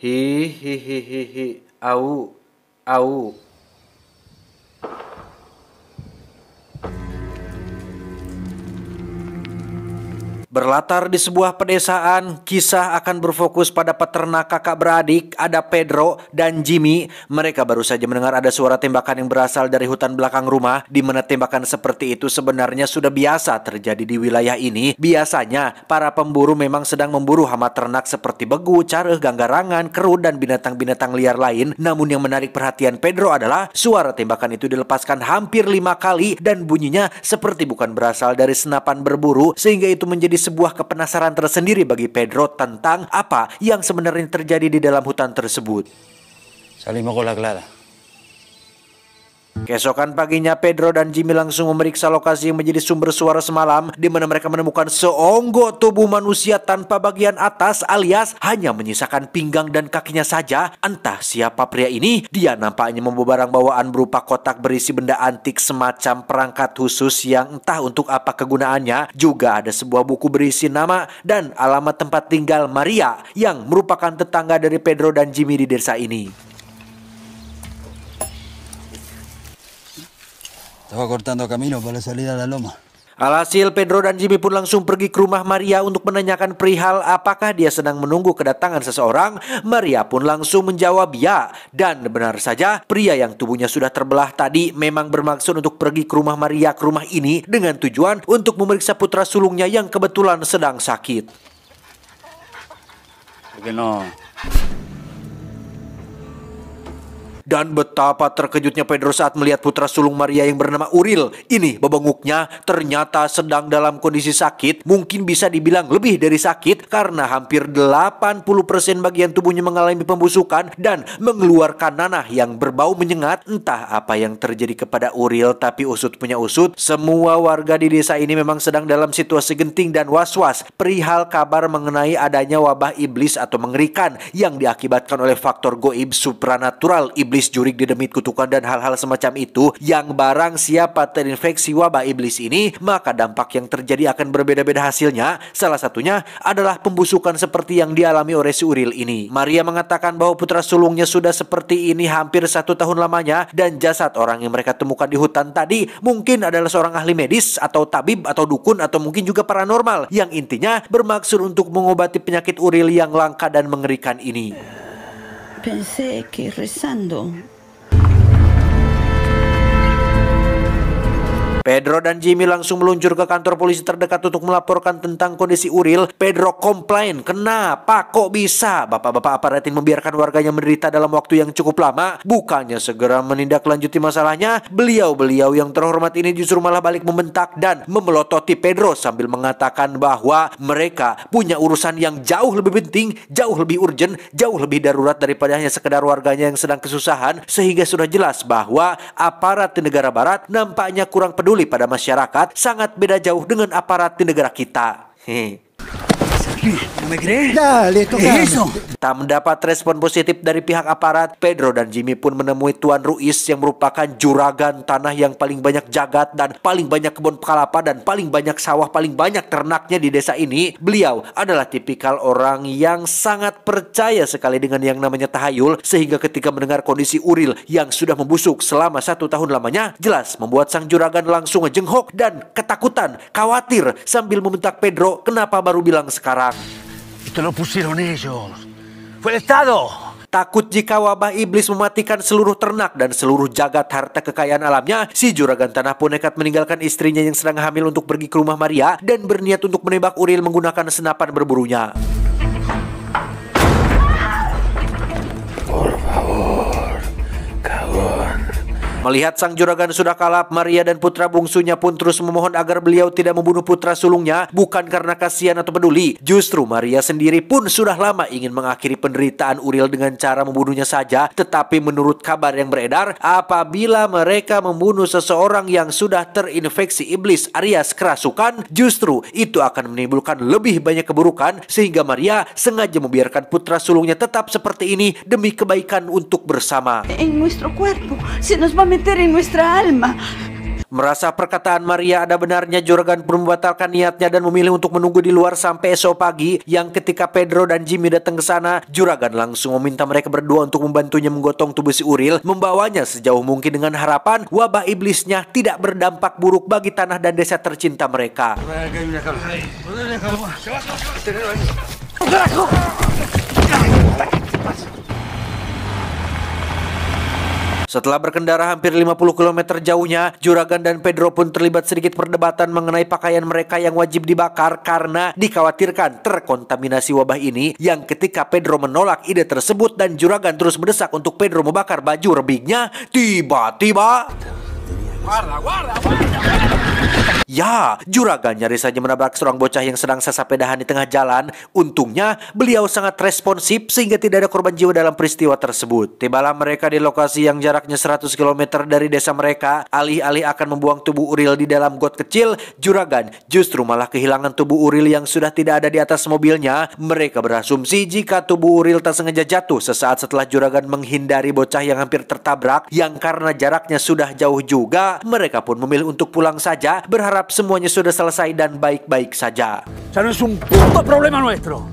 Hi hi hi hi hi. Au. Au. Berlatar di sebuah pedesaan, kisah akan berfokus pada peternak kakak beradik, ada Pedro dan Jimmy. Mereka baru saja mendengar ada suara tembakan yang berasal dari hutan belakang rumah, di mana tembakan seperti itu sebenarnya sudah biasa terjadi di wilayah ini. Biasanya, para pemburu memang sedang memburu hama ternak seperti begu, careuh, ganggarangan, kerut, dan binatang-binatang liar lain. Namun yang menarik perhatian Pedro adalah suara tembakan itu dilepaskan hampir 5 kali dan bunyinya seperti bukan berasal dari senapan berburu, sehingga itu menjadi sebuah kepenasaran tersendiri bagi Pedro tentang apa yang sebenarnya terjadi di dalam hutan tersebut. Salimos con la clara. Keesokan paginya, Pedro dan Jimmy langsung memeriksa lokasi yang menjadi sumber suara semalam, di mana mereka menemukan seonggok tubuh manusia tanpa bagian atas, alias hanya menyisakan pinggang dan kakinya saja. Entah siapa pria ini, dia nampaknya membawa barang bawaan berupa kotak berisi benda antik semacam perangkat khusus yang entah untuk apa kegunaannya. Juga ada sebuah buku berisi nama dan alamat tempat tinggal Maria, yang merupakan tetangga dari Pedro dan Jimmy di desa ini. Estaba cortando camino para salir a la loma. Alhasil, Pedro dan Jimmy pun langsung pergi ke rumah Maria untuk menanyakan perihal apakah dia sedang menunggu kedatangan seseorang. Maria pun langsung menjawab ya. Dan benar saja, pria yang tubuhnya sudah terbelah tadi memang bermaksud untuk pergi ke rumah Maria, ke rumah ini, dengan tujuan untuk memeriksa putra sulungnya yang kebetulan sedang sakit. Porque no. Dan betapa terkejutnya Pedro saat melihat putra sulung Maria yang bernama Uril. Ini bebenguknya ternyata sedang dalam kondisi sakit. Mungkin bisa dibilang lebih dari sakit, karena hampir 80% bagian tubuhnya mengalami pembusukan dan mengeluarkan nanah yang berbau menyengat. Entah apa yang terjadi kepada Uril, tapi usut punya usut, semua warga di desa ini memang sedang dalam situasi genting dan was-was perihal kabar mengenai adanya wabah iblis atau mengerikan yang diakibatkan oleh faktor goib supranatural, iblis jurik, dedemit, kutukan, dan hal-hal semacam itu, yang barang siapa terinfeksi wabah iblis ini, maka dampak yang terjadi akan berbeda-beda hasilnya. Salah satunya adalah pembusukan seperti yang dialami oleh si Uril ini. Maria mengatakan bahwa putra sulungnya sudah seperti ini hampir 1 tahun lamanya, dan jasad orang yang mereka temukan di hutan tadi mungkin adalah seorang ahli medis atau tabib atau dukun atau mungkin juga paranormal, yang intinya bermaksud untuk mengobati penyakit Uril yang langka dan mengerikan ini. Pensé que rezando. Pedro dan Jimmy langsung meluncur ke kantor polisi terdekat untuk melaporkan tentang kondisi Uril. Pedro komplain, kenapa kok bisa bapak-bapak aparat ini membiarkan warganya menderita dalam waktu yang cukup lama? Bukannya segera menindaklanjuti masalahnya, beliau-beliau yang terhormat ini justru malah balik membentak dan memelototi Pedro sambil mengatakan bahwa mereka punya urusan yang jauh lebih penting, jauh lebih urgent, jauh lebih darurat daripada hanya sekedar warganya yang sedang kesusahan. Sehingga sudah jelas bahwa aparat di negara barat nampaknya kurang peduli pada masyarakat, sangat beda jauh dengan aparat di negara kita. ¿No me crees? Dale, toca eso. Tak mendapat respon positif dari pihak aparat, Pedro dan Jimmy pun menemui Tuan Ruiz yang merupakan juragan tanah yang paling banyak jagat dan paling banyak kebun kelapa dan paling banyak sawah, paling banyak ternaknya di desa ini. Beliau adalah tipikal orang yang sangat percaya sekali dengan yang namanya tahayul, sehingga ketika mendengar kondisi Uril yang sudah membusuk selama 1 tahun lamanya, jelas membuat sang juragan langsung ngejenghok dan ketakutan, khawatir, sambil membentak Pedro, kenapa baru bilang sekarang? Esto lo pusieron ellos. Fue el Estado. Takut jika wabah iblis mematikan seluruh ternak dan seluruh jagat harta kekayaan alamnya, si juragan tanah pun nekat meninggalkan istrinya yang sedang hamil untuk pergi ke rumah Maria dan berniat untuk menembak Uril menggunakan senapan berburunya. Por favor, cagón. Melihat sang juragan sudah kalap, Maria dan putra bungsunya pun terus memohon agar beliau tidak membunuh putra sulungnya, bukan karena kasihan atau peduli. Justru Maria sendiri pun sudah lama ingin mengakhiri penderitaan Uril dengan cara membunuhnya saja. Tetapi menurut kabar yang beredar, apabila mereka membunuh seseorang yang sudah terinfeksi iblis alias kerasukan, justru itu akan menimbulkan lebih banyak keburukan, sehingga Maria sengaja membiarkan putra sulungnya tetap seperti ini demi kebaikan untuk bersama. En nuestro cuerpo se nos va a meter en nuestra alma. Merasa perkataan Maria ada benarnya, juragan pun membatalkan niatnya dan memilih untuk menunggu di luar sampai esok pagi. Yang ketika Pedro dan Jimmy datang ke sana, juragan langsung meminta mereka berdua untuk membantunya menggotong tubuh si Uril, membawanya sejauh mungkin dengan harapan wabah iblisnya tidak berdampak buruk bagi tanah dan desa tercinta mereka. Setelah berkendara hampir 50 km jauhnya, juragan dan Pedro pun terlibat sedikit perdebatan mengenai pakaian mereka yang wajib dibakar karena dikhawatirkan terkontaminasi wabah ini. Yang ketika Pedro menolak ide tersebut dan juragan terus mendesak untuk Pedro membakar baju rebingnya, tiba-tiba ya, juragan nyaris saja menabrak seorang bocah yang sedang sesapedahan di tengah jalan. Untungnya beliau sangat responsif sehingga tidak ada korban jiwa dalam peristiwa tersebut. Tibalah mereka di lokasi yang jaraknya 100 km dari desa mereka. Alih-alih akan membuang tubuh Uril di dalam got kecil, juragan justru malah kehilangan tubuh Uril yang sudah tidak ada di atas mobilnya. Mereka berasumsi jika tubuh Uril tak sengaja jatuh sesaat setelah juragan menghindari bocah yang hampir tertabrak, yang karena jaraknya sudah jauh juga. Mereka pun memilih untuk pulang saja, berharap semuanya sudah selesai dan baik-baik saja. Ya no es un puto problema nuestro.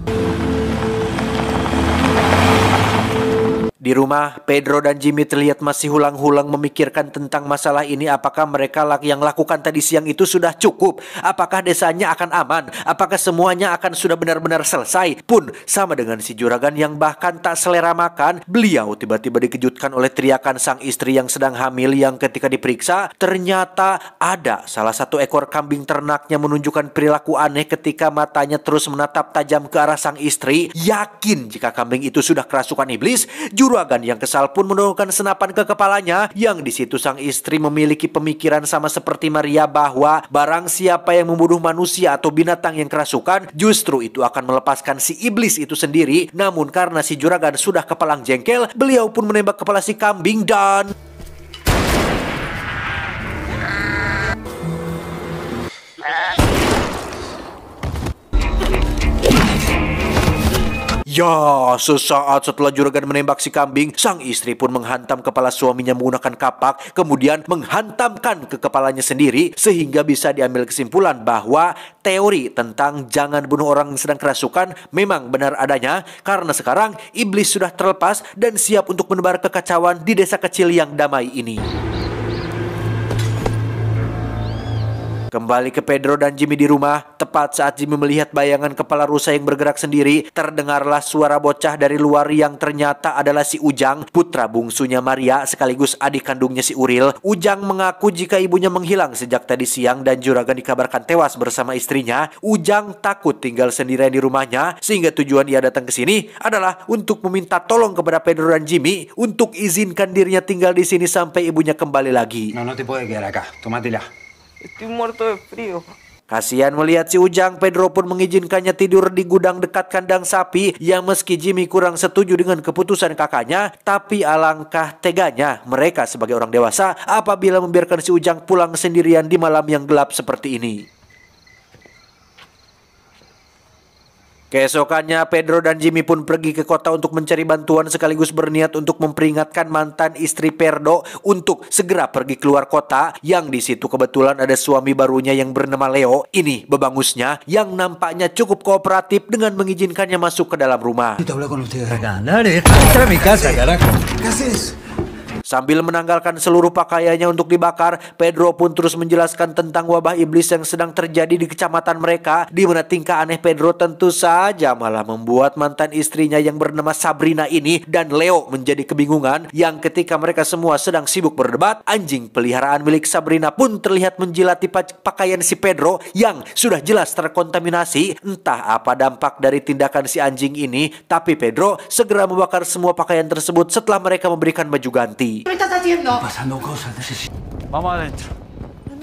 Di rumah, Pedro dan Jimmy terlihat masih hulang-hulang memikirkan tentang masalah ini. Apakah mereka yang lakukan tadi siang itu sudah cukup? Apakah desanya akan aman? Apakah semuanya akan sudah benar-benar selesai? Pun sama dengan si juragan yang bahkan tak selera makan, beliau tiba-tiba dikejutkan oleh teriakan sang istri yang sedang hamil, yang ketika diperiksa ternyata ada salah satu ekor kambing ternaknya menunjukkan perilaku aneh ketika matanya terus menatap tajam ke arah sang istri. Yakin jika kambing itu sudah kerasukan iblis, juragan yang kesal pun menurunkan senapan ke kepalanya. Yang di situ sang istri memiliki pemikiran sama seperti Maria bahwa barang siapa yang membunuh manusia atau binatang yang kerasukan, justru itu akan melepaskan si iblis itu sendiri. Namun karena si juragan sudah kepalang jengkel, beliau pun menembak kepala si kambing dan ya, sesaat setelah juragan menembak si kambing, sang istri pun menghantam kepala suaminya menggunakan kapak, kemudian menghantamkan ke kepalanya sendiri, sehingga bisa diambil kesimpulan bahwa teori tentang jangan bunuh orang yang sedang kerasukan memang benar adanya, karena sekarang iblis sudah terlepas dan siap untuk menebar kekacauan di desa kecil yang damai ini. Kembali ke Pedro dan Jimmy di rumah, tepat saat Jimmy melihat bayangan kepala rusa yang bergerak sendiri, terdengarlah suara bocah dari luar yang ternyata adalah si Ujang, putra bungsunya Maria sekaligus adik kandungnya si Uril. Ujang mengaku jika ibunya menghilang sejak tadi siang dan juragan dikabarkan tewas bersama istrinya. Ujang takut tinggal sendirian di rumahnya, sehingga tujuan ia datang ke sini adalah untuk meminta tolong kepada Pedro dan Jimmy untuk izinkan dirinya tinggal di sini sampai ibunya kembali lagi. No te puedes quedar acá. Tómatela. Estoy muerto de frío. Kasihan melihat si Ujang, Pedro pun mengizinkannya tidur di gudang dekat kandang sapi. Yang meski Jimmy kurang setuju dengan keputusan kakaknya, tapi alangkah teganya mereka sebagai orang dewasa apabila membiarkan si Ujang pulang sendirian di malam yang gelap seperti ini. Keesokannya, Pedro dan Jimmy pun pergi ke kota untuk mencari bantuan sekaligus berniat untuk memperingatkan mantan istri Pedro untuk segera pergi keluar kota. Yang di situ kebetulan ada suami barunya yang bernama Leo. Ini bebangusnya yang nampaknya cukup kooperatif dengan mengizinkannya masuk ke dalam rumah. Hablar con ustedes acá. Dale, entra a mi casa, carajo. ¿Qué haces? Sambil menanggalkan seluruh pakaiannya untuk dibakar, Pedro pun terus menjelaskan tentang wabah iblis yang sedang terjadi di kecamatan mereka, di mana tingkah aneh Pedro tentu saja malah membuat mantan istrinya yang bernama Sabrina ini dan Leo menjadi kebingungan. Yang ketika mereka semua sedang sibuk berdebat, anjing peliharaan milik Sabrina pun terlihat menjilati pakaian si Pedro yang sudah jelas terkontaminasi. Entah apa dampak dari tindakan si anjing ini, tapi Pedro segera membakar semua pakaian tersebut setelah mereka memberikan baju ganti. ¿Qué me estás haciendo? Pasando cosas, necesito. Vamos adentro.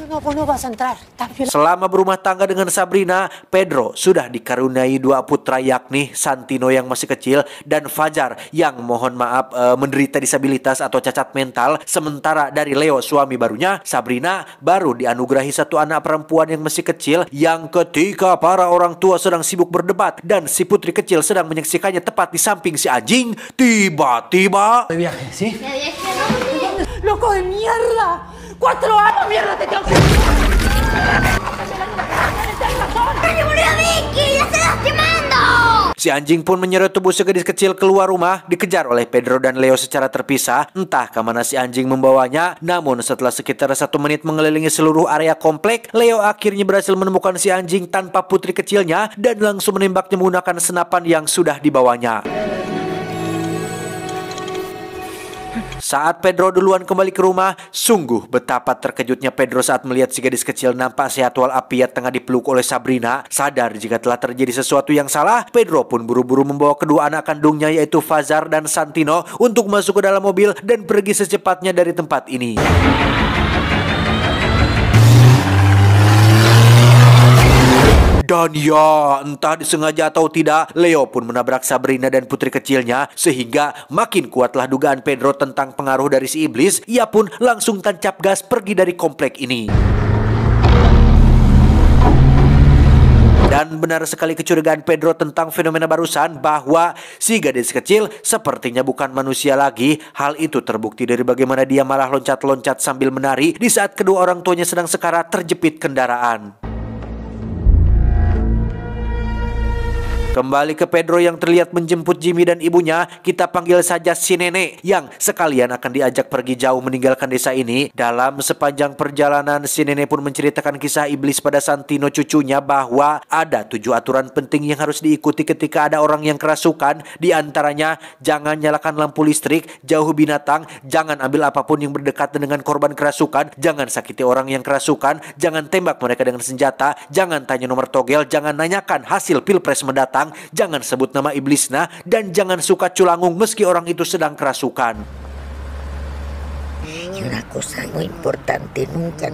No, pues no vas a entrar. Estás violando. Selama berumah tangga dengan Sabrina, Pedro sudah dikaruniai dua putra, yakni Santino yang masih kecil dan Fajar yang mohon maaf menderita disabilitas atau cacat mental. Sementara dari Leo suami barunya, Sabrina baru dianugerahi satu anak perempuan yang masih kecil. Yang ketika para orang tua sedang sibuk berdebat dan si putri kecil sedang menyaksikannya tepat di samping si anjing, tiba-tiba De viaje, ¿sí? ¡Loco de mierda! 4 años, mierda, te tengo que... ¡Se murió Vicky! ¡La estás lastimando! Si anjing pun menyeret tubuh si gadis kecil keluar rumah, dikejar oleh Pedro dan Leo secara terpisah. Entah kemana si anjing membawanya. Namun setelah sekitar 1 menit mengelilingi seluruh area komplek, Leo akhirnya berhasil menemukan si anjing tanpa putri kecilnya dan langsung menembaknya menggunakan senapan yang sudah dibawanya. Saat Pedro duluan kembali ke rumah, sungguh betapa terkejutnya Pedro saat melihat si gadis kecil nampak sehat walafiat tengah dipeluk oleh Sabrina. Sadar jika telah terjadi sesuatu yang salah, Pedro pun buru-buru membawa kedua anak kandungnya yaitu Fazar dan Santino untuk masuk ke dalam mobil dan pergi secepatnya dari tempat ini. Dan ya, entah disengaja atau tidak, Leo pun menabrak Sabrina dan putri kecilnya sehingga makin kuatlah dugaan Pedro tentang pengaruh dari si iblis. Ia pun langsung tancap gas pergi dari komplek ini. Dan benar sekali kecurigaan Pedro tentang fenomena barusan bahwa si gadis kecil sepertinya bukan manusia lagi. Hal itu terbukti dari bagaimana dia malah loncat-loncat sambil menari di saat kedua orang tuanya sedang sekarat terjepit kendaraan. Kembali ke Pedro yang terlihat menjemput Jimmy dan ibunya, kita panggil saja si nenek yang sekalian akan diajak pergi jauh meninggalkan desa ini. Dalam sepanjang perjalanan, si nenek pun menceritakan kisah iblis pada Santino cucunya bahwa ada 7 aturan penting yang harus diikuti ketika ada orang yang kerasukan. Di antaranya, jangan nyalakan lampu listrik, jauh binatang, jangan ambil apapun yang berdekatan dengan korban kerasukan, jangan sakiti orang yang kerasukan, jangan tembak mereka dengan senjata, jangan tanya nomor togel, jangan nanyakan hasil pilpres mendatang, jangan sebut nama iblisnya, dan jangan suka culangung meski orang itu sedang kerasukan. Y una cosa muy importante, nunca.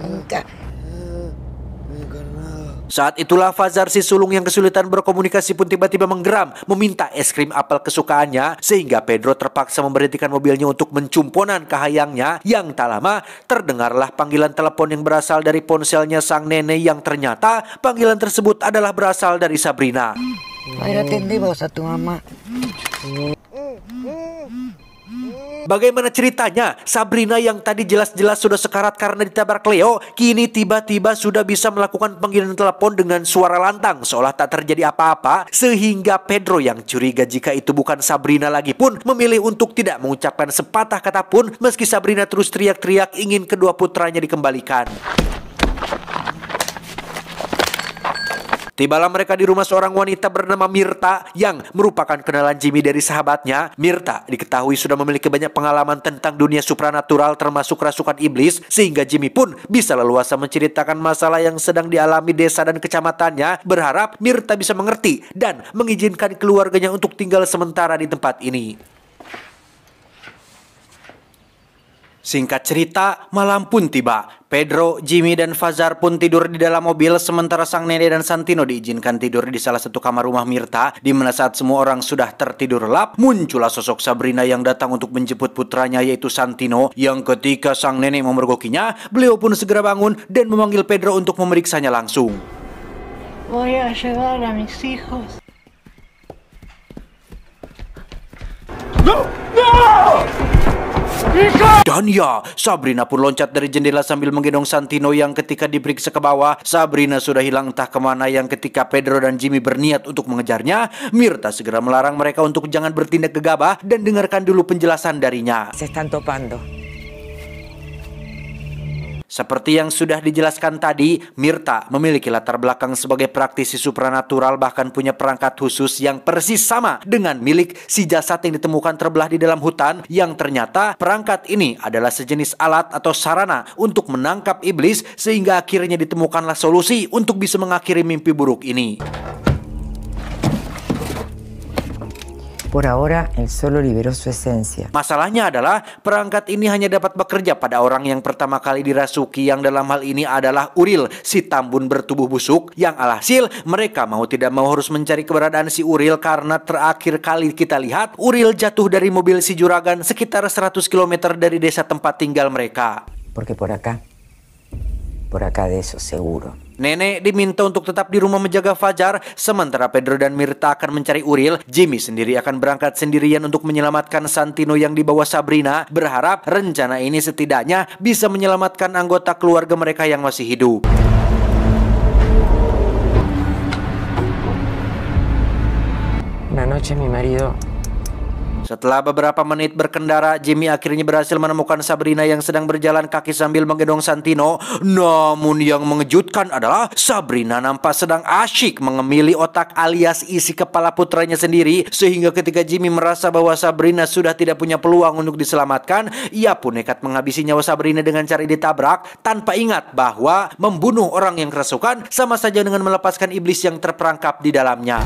Saat itulah Fazar si sulung yang kesulitan berkomunikasi pun tiba-tiba menggeram meminta es krim apel kesukaannya, sehingga Pedro terpaksa memberhentikan mobilnya untuk mencumponan kahayangnya. Yang tak lama terdengarlah panggilan telepon yang berasal dari ponselnya sang nenek yang ternyata panggilan tersebut adalah berasal dari Sabrina. Ayo atendemos a tu mamá. Bagaimana ceritanya? Sabrina yang tadi jelas-jelas sudah sekarat karena ditabrak Leo, kini tiba-tiba sudah bisa melakukan panggilan telepon dengan suara lantang seolah tak terjadi apa-apa, sehingga Pedro yang curiga jika itu bukan Sabrina lagi pun memilih untuk tidak mengucapkan sepatah kata pun meski Sabrina terus teriak-teriak ingin kedua putranya dikembalikan. Tibalah mereka di rumah seorang wanita bernama Mirta yang merupakan kenalan Jimmy dari sahabatnya. Mirta diketahui sudah memiliki banyak pengalaman tentang dunia supranatural termasuk rasukan iblis, sehingga Jimmy pun bisa leluasa menceritakan masalah yang sedang dialami desa dan kecamatannya, berharap Mirta bisa mengerti dan mengizinkan keluarganya untuk tinggal sementara di tempat ini. Singkat cerita, malam pun tiba. Pedro, Jimmy, dan Fazar pun tidur di dalam mobil, sementara sang nenek dan Santino diizinkan tidur di salah satu kamar rumah Mirta. Di mana saat semua orang sudah tertidur lelap, muncullah sosok Sabrina yang datang untuk menjemput putranya yaitu Santino. Yang ketika sang nenek memergokinya, beliau pun segera bangun dan memanggil Pedro untuk memeriksanya langsung. Voy a llevar a mis hijos. No! Dan ya, Sabrina pun loncat dari jendela sambil menggendong Santino yang ketika diperiksa ke bawah, Sabrina sudah hilang entah kemana. Yang ketika Pedro dan Jimmy berniat untuk mengejarnya, Mirta segera melarang mereka untuk jangan bertindak gegabah dan dengarkan dulu penjelasan darinya. Se están topando. Seperti yang sudah dijelaskan tadi, Mirta memiliki latar belakang sebagai praktisi supranatural, bahkan punya perangkat khusus yang persis sama dengan milik si jasad yang ditemukan terbelah di dalam hutan, yang ternyata perangkat ini adalah sejenis alat atau sarana untuk menangkap iblis, sehingga akhirnya ditemukanlah solusi untuk bisa mengakhiri mimpi buruk ini. Por ahora, él solo liberó su esencia. Masalahnya adalah perangkat ini hanya dapat bekerja pada orang yang pertama kali dirasuki, yang dalam hal ini adalah Uril, si tambun bertubuh busuk. Yang alhasil mereka mau tidak mau harus mencari keberadaan si Uril, karena terakhir kali kita lihat Uril jatuh dari mobil si juragan sekitar 100 km dari desa tempat tinggal mereka. Porque por acá de eso seguro. Nenek diminta untuk tetap di rumah menjaga Fajar, sementara Pedro dan Mirta akan mencari Uril. Jimmy sendiri akan berangkat sendirian untuk menyelamatkan Santino yang dibawa Sabrina, berharap rencana ini setidaknya bisa menyelamatkan anggota keluarga mereka yang masih hidup. Una noche mi marido. Setelah beberapa menit berkendara, Jimmy akhirnya berhasil menemukan Sabrina yang sedang berjalan kaki sambil menggendong Santino. Namun yang mengejutkan adalah Sabrina nampak sedang asyik mengemili otak alias isi kepala putranya sendiri. Sehingga ketika Jimmy merasa bahwa Sabrina sudah tidak punya peluang untuk diselamatkan, ia pun nekat menghabisi nyawa Sabrina dengan cara ditabrak, tanpa ingat bahwa membunuh orang yang kerasukan sama saja dengan melepaskan iblis yang terperangkap di dalamnya.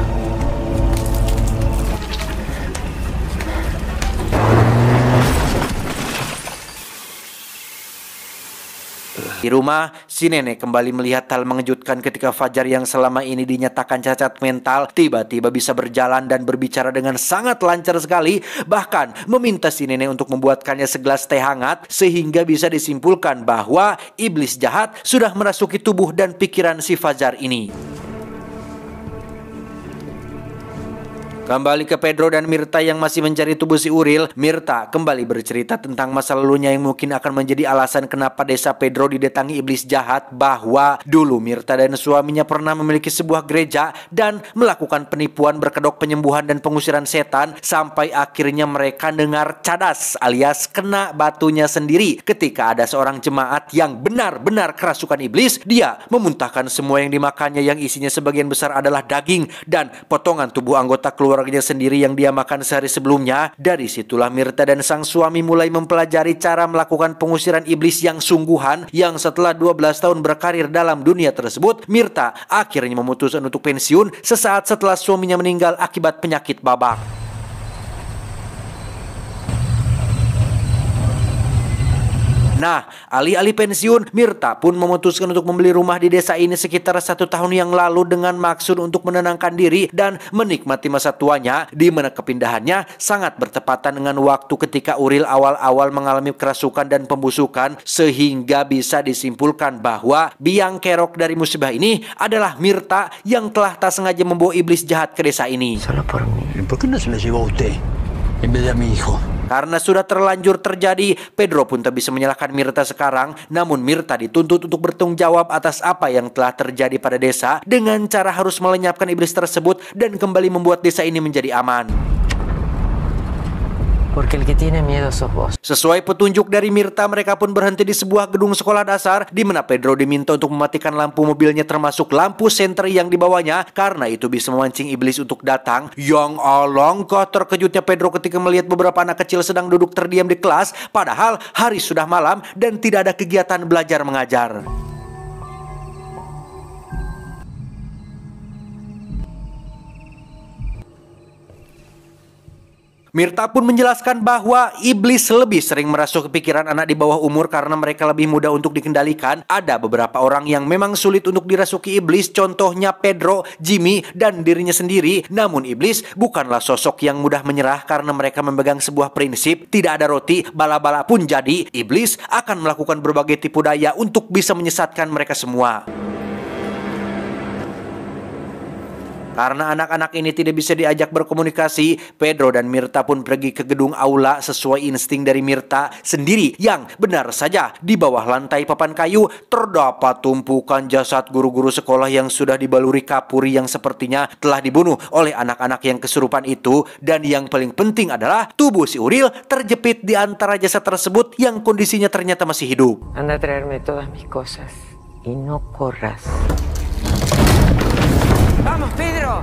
Di rumah, si nenek kembali melihat hal mengejutkan ketika Fajar yang selama ini dinyatakan cacat mental tiba-tiba bisa berjalan dan berbicara dengan sangat lancar sekali, bahkan meminta si nenek untuk membuatkannya segelas teh hangat sehingga bisa disimpulkan bahwa iblis jahat sudah merasuki tubuh dan pikiran si Fajar ini. Kembali ke Pedro dan Mirta yang masih mencari tubuh si Uril, Mirta kembali bercerita tentang masa lalunya yang mungkin akan menjadi alasan kenapa desa Pedro didatangi iblis jahat, bahwa dulu Mirta dan suaminya pernah memiliki sebuah gereja dan melakukan penipuan berkedok penyembuhan dan pengusiran setan sampai akhirnya mereka dengar cadas alias kena batunya sendiri ketika ada seorang jemaat yang benar-benar kerasukan iblis. Dia memuntahkan semua yang dimakannya yang isinya sebagian besar adalah daging dan potongan tubuh anggota keluarganya sendiri yang dia makan sehari sebelumnya. Dari situlah Mirta dan sang suami mulai mempelajari cara melakukan pengusiran iblis yang sungguhan, yang setelah 12 tahun berkarir dalam dunia tersebut, Mirta akhirnya memutuskan untuk pensiun sesaat setelah suaminya meninggal akibat penyakit babak. Nah, alih-alih pensiun, Mirta pun memutuskan untuk membeli rumah di desa ini sekitar 1 tahun yang lalu dengan maksud untuk menenangkan diri dan menikmati masa tuanya, di mana kepindahannya sangat bertepatan dengan waktu ketika Uril awal-awal mengalami kerasukan dan pembusukan, sehingga bisa disimpulkan bahwa biang kerok dari musibah ini adalah Mirta yang telah tak sengaja membawa iblis jahat ke desa ini. Solo por mí. ¿Por qué no se la llevó a usted en vez de a mi hijo? Karena sudah terlanjur terjadi, Pedro pun tak bisa menyalahkan Mirta sekarang. Namun Mirta dituntut untuk bertanggung jawab atas apa yang telah terjadi pada desa dengan cara harus melenyapkan iblis tersebut dan kembali membuat desa ini menjadi aman. Porque el que tiene miedo sos vos. Sesuai petunjuk dari Mirta, mereka pun berhenti di sebuah gedung sekolah dasar di mana Pedro diminta untuk mematikan lampu mobilnya termasuk lampu senter yang dibawanya karena itu bisa memancing iblis untuk datang. Yang alangkah terkejutnya Pedro ketika melihat beberapa anak kecil sedang duduk terdiam di kelas padahal hari sudah malam dan tidak ada kegiatan belajar mengajar. Mirta pun menjelaskan bahwa iblis lebih sering merasuk ke pikiran anak di bawah umur karena mereka lebih mudah untuk dikendalikan. Ada beberapa orang yang memang sulit untuk dirasuki iblis, contohnya Pedro, Jimmy, dan dirinya sendiri. Namun iblis bukanlah sosok yang mudah menyerah karena mereka memegang sebuah prinsip, tidak ada roti, bala-bala pun jadi. Iblis akan melakukan berbagai tipu daya untuk bisa menyesatkan mereka semua. Karena anak-anak ini tidak bisa diajak berkomunikasi, Pedro dan Mirta pun pergi ke gedung aula sesuai insting dari Mirta sendiri yang benar saja di bawah lantai papan kayu terdapat tumpukan jasad guru-guru sekolah yang sudah dibaluri kapuri yang sepertinya telah dibunuh oleh anak-anak yang kesurupan itu. Dan yang paling penting adalah tubuh si Uril terjepit di antara jasad tersebut yang kondisinya ternyata masih hidup. Anda a traerme todas mis cosas y no corras. ¡Vamos, Pedro!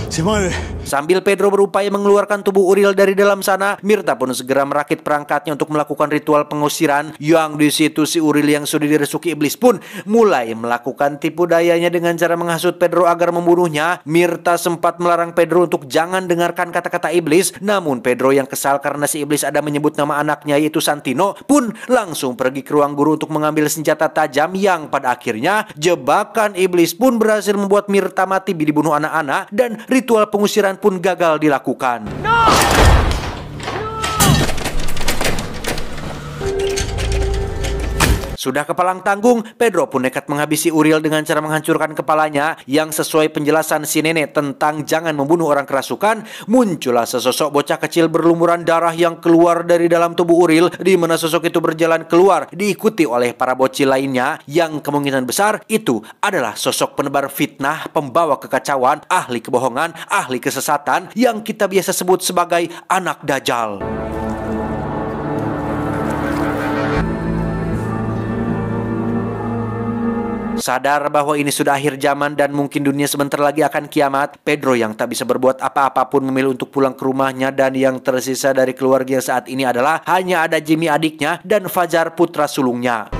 Se mueve. Sambil Pedro berupaya mengeluarkan tubuh Uril dari dalam sana, Mirta pun segera merakit perangkatnya untuk melakukan ritual pengusiran. Yang di situ si Uril yang sudah dirasuki iblis pun mulai melakukan tipu dayanya dengan cara menghasut Pedro agar membunuhnya. Mirta sempat melarang Pedro untuk jangan dengarkan kata-kata iblis, namun Pedro yang kesal karena si iblis ada menyebut nama anaknya yaitu Santino pun langsung pergi ke ruang guru untuk mengambil senjata tajam yang pada akhirnya jebakan iblis pun berhasil membuat Mirta mati dibunuh anak-anak dan ritual pengusiran pun gagal dilakukan. Sudah kepalang tanggung, Pedro pun nekat menghabisi Uriel dengan cara menghancurkan kepalanya yang sesuai penjelasan si nenek tentang jangan membunuh orang kerasukan. Muncullah sesosok bocah kecil berlumuran darah yang keluar dari dalam tubuh Uriel, di mana sosok itu berjalan keluar diikuti oleh para bocil lainnya yang kemungkinan besar itu adalah sosok penebar fitnah, pembawa kekacauan, ahli kebohongan, ahli kesesatan yang kita biasa sebut sebagai anak Dajjal. Sadar bahwa ini sudah akhir zaman dan mungkin dunia sebentar lagi akan kiamat, Pedro yang tak bisa berbuat apa-apa pun memilih untuk pulang ke rumahnya, dan yang tersisa dari keluarga saat ini adalah hanya ada Jimmy adiknya dan Fajar putra sulungnya.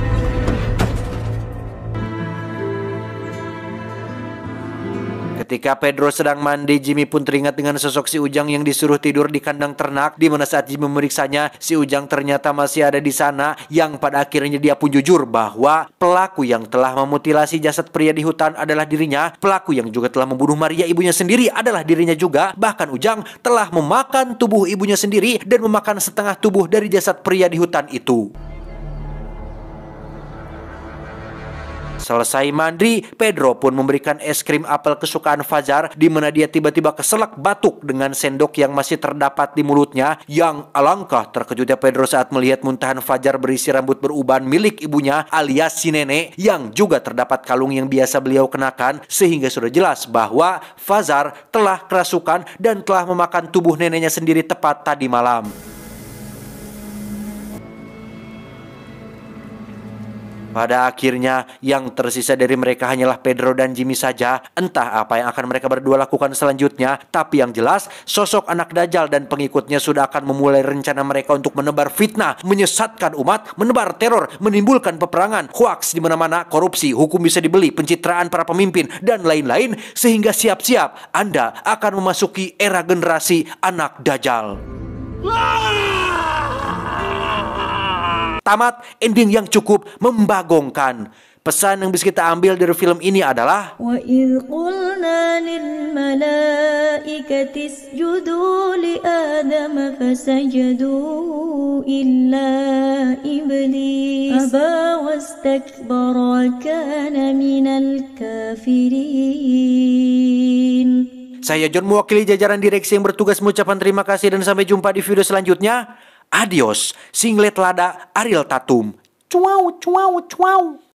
Ketika Pedro sedang mandi, Jimmy pun teringat dengan sosok si Ujang yang disuruh tidur di kandang ternak, di mana saat Jimmy memeriksanya, si Ujang ternyata masih ada di sana, yang pada akhirnya dia pun jujur bahwa pelaku yang telah memutilasi jasad pria di hutan adalah dirinya, pelaku yang juga telah membunuh Maria ibunya sendiri adalah dirinya juga, bahkan Ujang telah memakan tubuh ibunya sendiri dan memakan setengah tubuh dari jasad pria di hutan itu. Selesai mandi, Pedro pun memberikan es krim apel kesukaan Fajar, di mana dia tiba-tiba keselak batuk dengan sendok yang masih terdapat di mulutnya. Yang alangkah terkejutnya Pedro saat melihat muntahan Fajar berisi rambut beruban milik ibunya alias si nenek, yang juga terdapat kalung yang biasa beliau kenakan, sehingga sudah jelas bahwa Fajar telah kerasukan dan telah memakan tubuh neneknya sendiri tepat tadi malam. Pada akhirnya, yang tersisa dari mereka hanyalah Pedro dan Jimmy saja. Entah apa yang akan mereka berdua lakukan selanjutnya, tapi yang jelas, sosok anak Dajjal dan pengikutnya sudah akan memulai rencana mereka untuk menebar fitnah, menyesatkan umat, menebar teror, menimbulkan peperangan, hoaks di mana-mana, korupsi, hukum bisa dibeli, pencitraan para pemimpin, dan lain-lain, sehingga siap-siap Anda akan memasuki era generasi anak Dajjal. Tamat, ending yang cukup membagongkan. Pesan yang bisa kita ambil dari film ini adalah وَإِذْ قُلْنَا لِلْمَلَائِكَةِ اسْجُدُوا لِآدَمَ فَسَجَدُوا إِلَّا إِبْلِيسَ أَبَى وَاسْتَكْبَرَ وَكَانَ مِنَ الْكَافِرِينَ. Saya John, mewakili jajaran direksi yang bertugas, mengucapkan terima kasih dan sampai jumpa di video selanjutnya. Adios, singlet lada Ariel Tatum. Cuau, cuau, cuau.